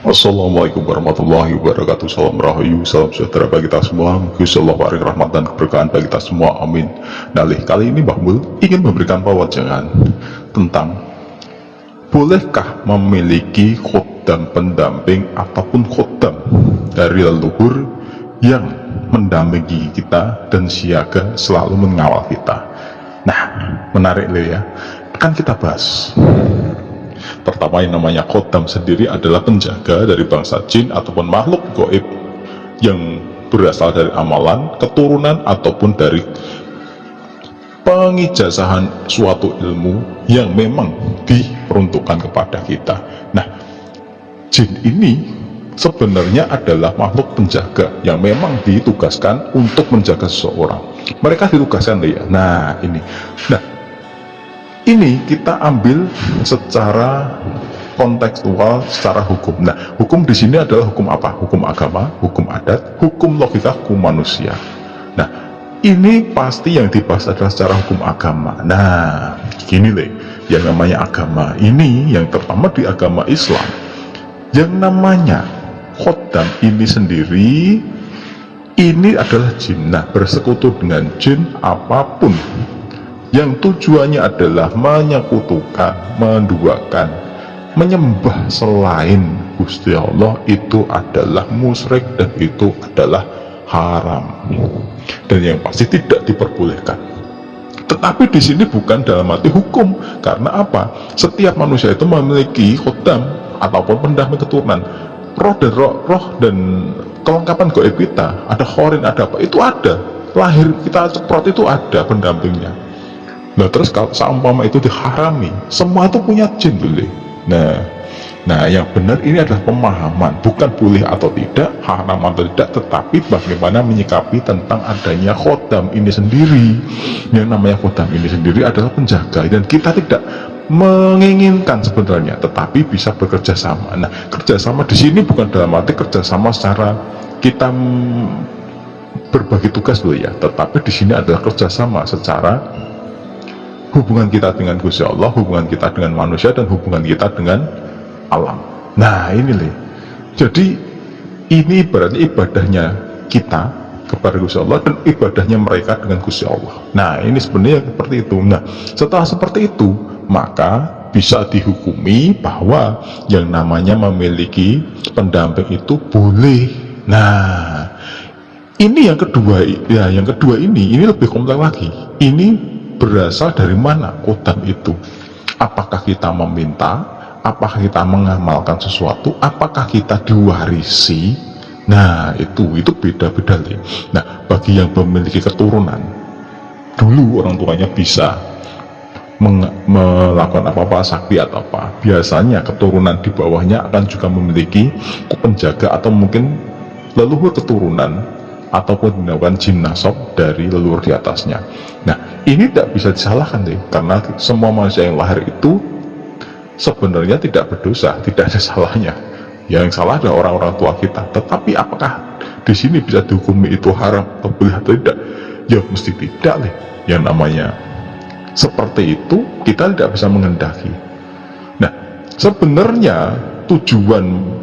Assalamualaikum warahmatullahi wabarakatuh. Salam rahayu, salam sejahtera bagi kita semua. Gusti Allah paring rahmat dan keberkahan bagi kita semua, amin. Nah, kali ini Mbah Mul ingin memberikan pewajangan tentang bolehkah memiliki khodam pendamping ataupun khodam dari leluhur yang mendampingi kita dan siaga selalu mengawal kita. Nah, menarik ya, akan kita bahas. Pertama, yang namanya khodam sendiri adalah penjaga dari bangsa jin ataupun makhluk gaib yang berasal dari amalan, keturunan, ataupun dari pengijazahan suatu ilmu yang memang diperuntukkan kepada kita. Nah, jin ini sebenarnya adalah makhluk penjaga yang memang ditugaskan untuk menjaga seseorang. Mereka ditugaskan ya. Nah, ini kita ambil secara kontekstual, secara hukum. Nah, hukum di sini adalah hukum apa? Hukum agama, hukum adat, hukum logika, hukum manusia. Nah, ini pasti yang dibahas adalah secara hukum agama. Nah, gini yang namanya agama ini, yang terutama di agama Islam, yang namanya khodam ini sendiri, ini adalah jin. Nah, bersekutu dengan jin apapun yang tujuannya adalah menyekutukan, menduakan, menyembah selain Gusti Allah, itu adalah musyrik dan itu adalah haram, dan yang pasti tidak diperbolehkan. Tetapi di sini bukan dalam arti hukum, karena apa? Setiap manusia itu memiliki khodam ataupun pendamping keturunan. Roh dan kelengkapan gaib kita, ada khorin, ada apa, itu ada. Lahir kita ceprot itu ada pendampingnya. Nah, terus kalau seumpama itu diharami, semua itu punya jin boleh. Nah, yang benar ini adalah pemahaman, bukan boleh atau tidak, haram atau tidak, tetapi bagaimana menyikapi tentang adanya khodam ini sendiri. Yang namanya khodam ini sendiri adalah penjaga, dan kita tidak menginginkan sebenarnya, tetapi bisa bekerja sama. Nah, kerjasama di sini bukan dalam arti kerjasama secara kita berbagi tugas ya, tetapi di sini adalah kerjasama secara hubungan kita dengan Gusti Allah, hubungan kita dengan manusia, dan hubungan kita dengan alam. Nah, ini jadi ini berarti ibadahnya kita kepada Gusti Allah dan ibadahnya mereka dengan Gusti Allah. Nah, ini sebenarnya seperti itu. Nah, setelah seperti itu, maka bisa dihukumi bahwa yang namanya memiliki pendamping itu boleh. Nah, ini yang kedua ya, yang kedua ini lebih kompleks lagi. Ini berasal dari mana khodam itu? Apakah kita meminta? Apakah kita mengamalkan sesuatu? Apakah kita diwarisi? Nah, itu beda-beda nih. Nah, bagi yang memiliki keturunan, dulu orang tuanya bisa melakukan apa-apa sakti atau apa, biasanya keturunan di bawahnya akan juga memiliki penjaga atau mungkin leluhur keturunan ataupun melakukan jin nasab dari leluhur di atasnya. Nah, ini tidak bisa disalahkan karena semua manusia yang lahir itu sebenarnya tidak berdosa, tidak ada salahnya. Yang salah adalah orang-orang tua kita. Tetapi apakah di sini bisa dihukumi itu haram atau boleh atau tidak? Ya mesti tidak Yang namanya seperti itu kita tidak bisa mengendaki. Nah, sebenarnya tujuan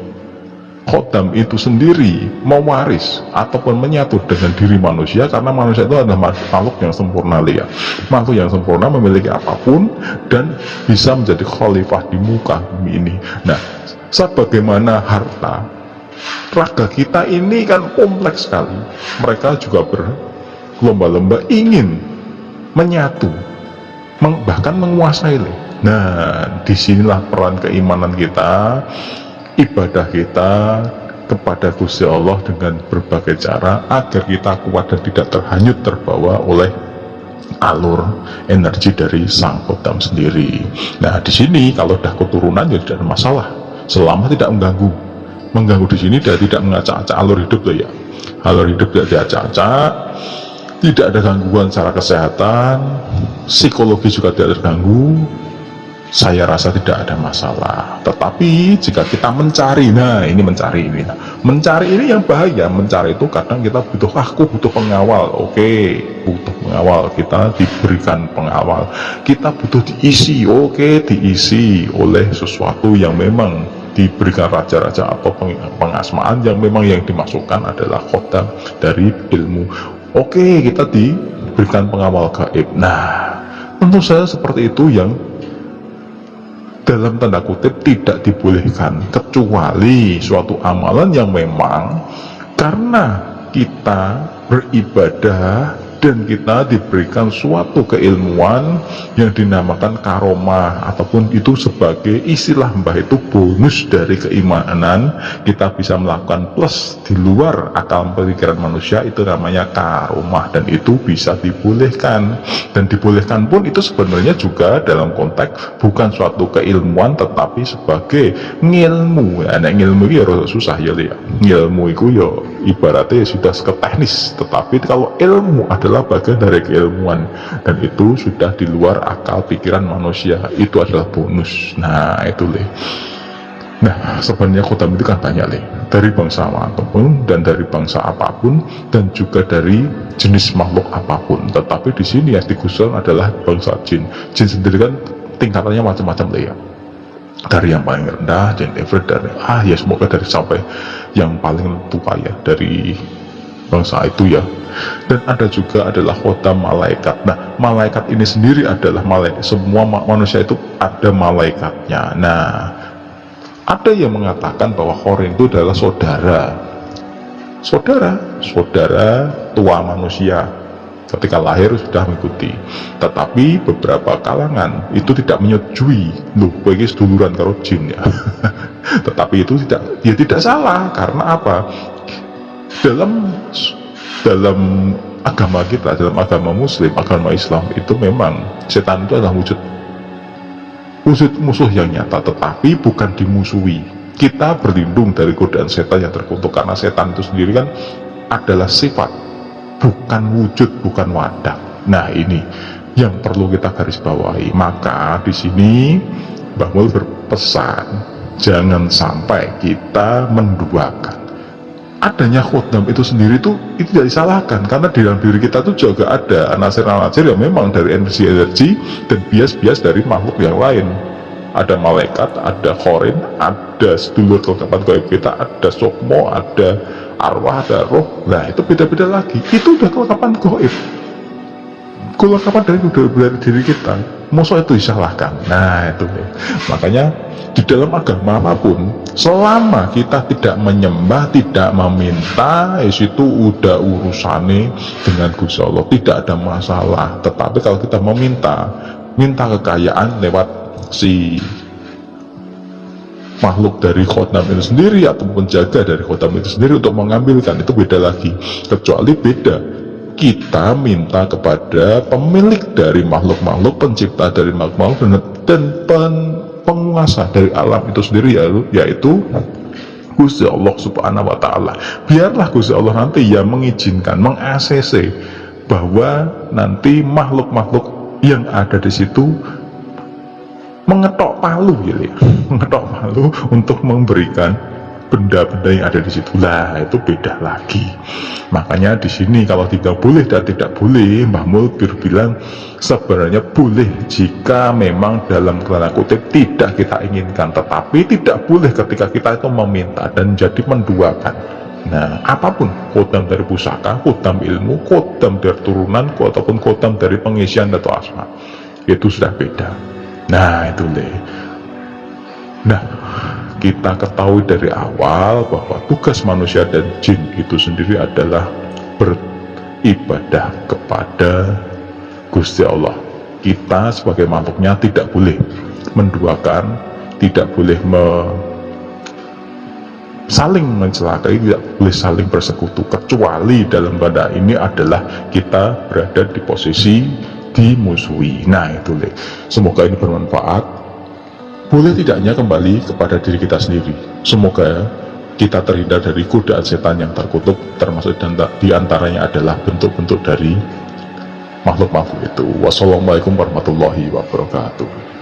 khodam itu sendiri mewaris ataupun menyatu dengan diri manusia, karena manusia itu adalah makhluk yang sempurna makhluk yang sempurna, memiliki apapun dan bisa menjadi khalifah di muka bumi ini. Nah, sebagaimana harta, raga kita ini kan kompleks sekali. Mereka juga berlomba-lomba ingin menyatu, bahkan menguasai. Nah, disinilah peran keimanan kita, ibadah kita kepada Gusti Allah dengan berbagai cara agar kita kuat dan tidak terhanyut terbawa oleh alur energi dari sang khodam sendiri. Nah, di sini kalau dah keturunan ya tidak ada masalah, selama tidak mengganggu di sini dia tidak mengacak-acak alur hidup ya. Alur hidup tidak diacak-acak, tidak ada gangguan secara kesehatan, psikologi juga tidak terganggu. Saya rasa tidak ada masalah. Tetapi jika kita mencari, mencari ini yang bahaya. Mencari itu kadang kita butuh pengawal. Oke, butuh pengawal, kita diberikan pengawal. Kita butuh diisi, oke, diisi oleh sesuatu yang memang diberikan raja-raja atau pengasmaan yang memang yang dimasukkan adalah khotam dari ilmu. Oke, kita diberikan pengawal gaib. Nah, tentu saja seperti itu yang dalam tanda kutip tidak dibolehkan, kecuali suatu amalan yang memang karena kita beribadah dan kita diberikan suatu keilmuan yang dinamakan karomah, ataupun itu sebagai istilah mbah itu bonus dari keimanan, kita bisa melakukan plus di luar akal pikiran manusia, itu namanya karomah, dan itu bisa dibolehkan. Dan dibolehkan pun itu sebenarnya juga dalam konteks bukan suatu keilmuan tetapi sebagai ngilmu. Nah, ngilmu itu ya susah ya, ngilmu itu ya ibaratnya sudah ke teknis, tetapi kalau ilmu adalah bagian dari keilmuan dan itu sudah di luar akal pikiran manusia, itu adalah bonus. Nah itu Nah sebenarnya khotam itu kan banyak dari bangsa apapun dan dari bangsa apapun dan juga dari jenis makhluk apapun, tetapi di sini yang digunakan adalah bangsa jin. Jin sendiri kan tingkatannya macam-macam ya, dari yang paling rendah, jin everett, dari ya semoga dari sampai yang paling tua ya dari bangsa itu ya. Dan ada juga adalah khotam malaikat. Nah malaikat ini sendiri adalah malaikat, semua manusia itu ada malaikatnya. Nah ada yang mengatakan bahwa khorin itu adalah saudara tua manusia ketika lahir sudah mengikuti, tetapi beberapa kalangan itu tidak menyetujui. Loh, bagi seduluran karo jin ya. Tetapi itu tidak salah, karena apa? Dalam agama kita, dalam agama muslim, agama Islam, itu memang setan itu adalah wujud musuh yang nyata, tetapi bukan dimusuhi. Kita berlindung dari godaan setan yang terkutuk, karena setan itu sendiri kan adalah sifat, bukan wujud, bukan wadah. Nah ini yang perlu kita garis bawahi. Maka di sini Mbah Mul berpesan, jangan sampai kita menduakan. Adanya khotam itu sendiri itu tidak disalahkan, karena di dalam diri kita itu juga ada anasir-anasir yang memang dari energi-energi dan bias-bias dari makhluk yang lain. Ada malaikat, ada khorin, ada sedulur kelengkapan gaib kita, ada sukmo, ada arwah, ada roh. Nah itu beda-beda lagi, itu udah kelengkapan gaib, kelengkapan dari diri kita. Masa itu disalahkan? Nah itu makanya di dalam agama apapun, selama kita tidak menyembah, tidak meminta, itu udah urusannya dengan Gusti Allah, tidak ada masalah. Tetapi kalau kita minta kekayaan lewat si makhluk dari khotam itu sendiri atau penjaga dari khotam itu sendiri untuk mengambilkan, itu beda lagi. Kecuali beda kita minta kepada pemilik dari makhluk-makhluk, pencipta dari makhluk-makhluk, dan penguasa dari alam itu sendiri, yaitu Gusti Allah Subhanahu wa Ta'ala. Biarlah Gusti Allah nanti yang mengizinkan, meng-ACC bahwa nanti makhluk-makhluk yang ada di situ mengetok palu mengetok palu untuk memberikan benda-benda yang ada di situ. Lah itu beda lagi. Makanya di sini kalau tidak boleh dan tidak boleh, Mbah Mul bilang sebenarnya boleh jika memang dalam tanda kutip tidak kita inginkan, tetapi tidak boleh ketika kita itu meminta dan jadi menduakan. Nah apapun, khotam dari pusaka, khotam ilmu, khotam dari turunan, ataupun khotam dari pengisian atau asma, itu sudah beda. Nah itu Nah kita ketahui dari awal bahwa tugas manusia dan jin itu sendiri adalah beribadah kepada Gusti Allah. Kita sebagai makhluknya tidak boleh menduakan, tidak boleh saling mencelakai, tidak boleh saling bersekutu, kecuali dalam pada ini adalah kita berada di posisi dimusuhi. Nah itu semoga ini bermanfaat. Boleh tidaknya kembali kepada diri kita sendiri. Semoga kita terhindar dari godaan setan yang terkutuk, termasuk dan diantaranya adalah bentuk-bentuk dari makhluk-makhluk itu. Wassalamualaikum warahmatullahi wabarakatuh.